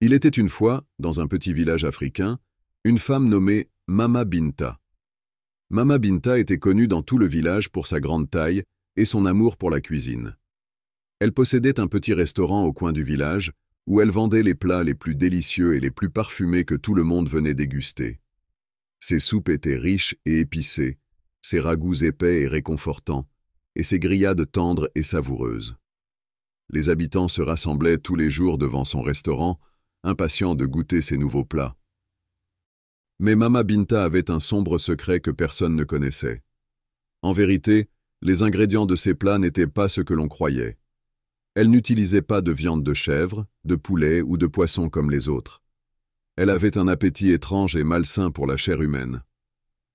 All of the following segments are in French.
Il était une fois, dans un petit village africain, une femme nommée Mama Binta. Mama Binta était connue dans tout le village pour sa grande taille et son amour pour la cuisine. Elle possédait un petit restaurant au coin du village où elle vendait les plats les plus délicieux et les plus parfumés que tout le monde venait déguster. Ses soupes étaient riches et épicées, ses ragoûts épais et réconfortants, et ses grillades tendres et savoureuses. Les habitants se rassemblaient tous les jours devant son restaurant, impatients de goûter ses nouveaux plats. Mais Mama Binta avait un sombre secret que personne ne connaissait. En vérité, les ingrédients de ses plats n'étaient pas ce que l'on croyait. Elle n'utilisait pas de viande de chèvre, de poulet ou de poisson comme les autres. Elle avait un appétit étrange et malsain pour la chair humaine.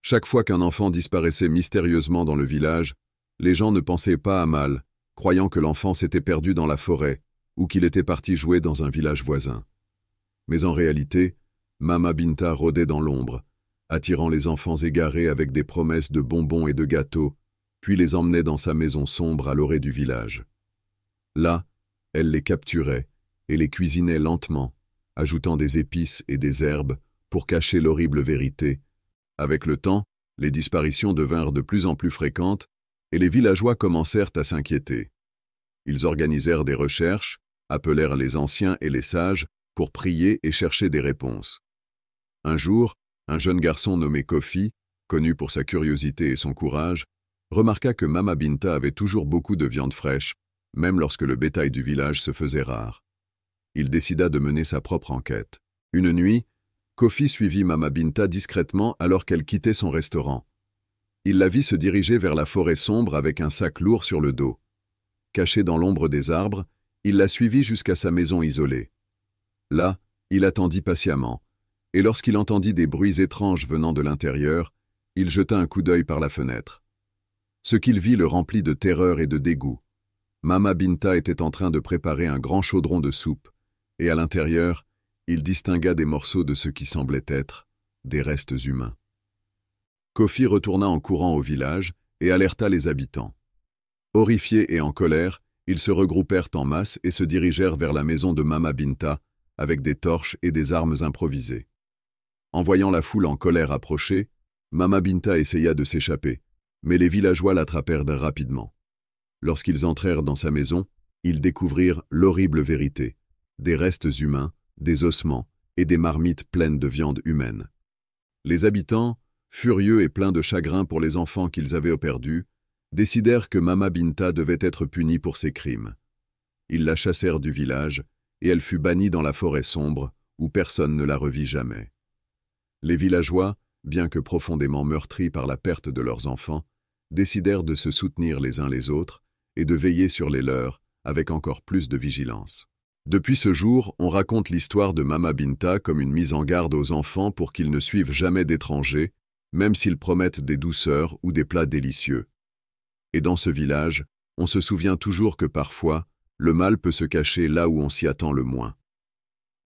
Chaque fois qu'un enfant disparaissait mystérieusement dans le village, les gens ne pensaient pas à mal, croyant que l'enfant s'était perdu dans la forêt ou qu'il était parti jouer dans un village voisin. Mais en réalité, Mama Binta rôdait dans l'ombre, attirant les enfants égarés avec des promesses de bonbons et de gâteaux, puis les emmenait dans sa maison sombre à l'orée du village. Là, elle les capturait et les cuisinait lentement, ajoutant des épices et des herbes pour cacher l'horrible vérité. Avec le temps, les disparitions devinrent de plus en plus fréquentes et les villageois commencèrent à s'inquiéter. Ils organisèrent des recherches, appelèrent les anciens et les sages pour prier et chercher des réponses. Un jour, un jeune garçon nommé Kofi, connu pour sa curiosité et son courage, remarqua que Mama Binta avait toujours beaucoup de viande fraîche, même lorsque le bétail du village se faisait rare. Il décida de mener sa propre enquête. Une nuit, Kofi suivit Mama Binta discrètement alors qu'elle quittait son restaurant. Il la vit se diriger vers la forêt sombre avec un sac lourd sur le dos. Caché dans l'ombre des arbres, il la suivit jusqu'à sa maison isolée. Là, il attendit patiemment, et lorsqu'il entendit des bruits étranges venant de l'intérieur, il jeta un coup d'œil par la fenêtre. Ce qu'il vit le remplit de terreur et de dégoût. Mama Binta était en train de préparer un grand chaudron de soupe, et à l'intérieur, il distingua des morceaux de ce qui semblait être des restes humains. Kofi retourna en courant au village et alerta les habitants. Horrifiés et en colère, ils se regroupèrent en masse et se dirigèrent vers la maison de Mama Binta avec des torches et des armes improvisées. En voyant la foule en colère approcher, Mama Binta essaya de s'échapper, mais les villageois l'attrapèrent rapidement. Lorsqu'ils entrèrent dans sa maison, ils découvrirent l'horrible vérité, des restes humains, des ossements et des marmites pleines de viande humaine. Les habitants, furieux et pleins de chagrin pour les enfants qu'ils avaient perdus, décidèrent que Mama Binta devait être punie pour ses crimes. Ils la chassèrent du village et elle fut bannie dans la forêt sombre où personne ne la revit jamais. Les villageois, bien que profondément meurtris par la perte de leurs enfants, décidèrent de se soutenir les uns les autres et de veiller sur les leurs avec encore plus de vigilance. Depuis ce jour, on raconte l'histoire de Mama Binta comme une mise en garde aux enfants pour qu'ils ne suivent jamais d'étrangers, même s'ils promettent des douceurs ou des plats délicieux. Et dans ce village, on se souvient toujours que parfois, le mal peut se cacher là où on s'y attend le moins.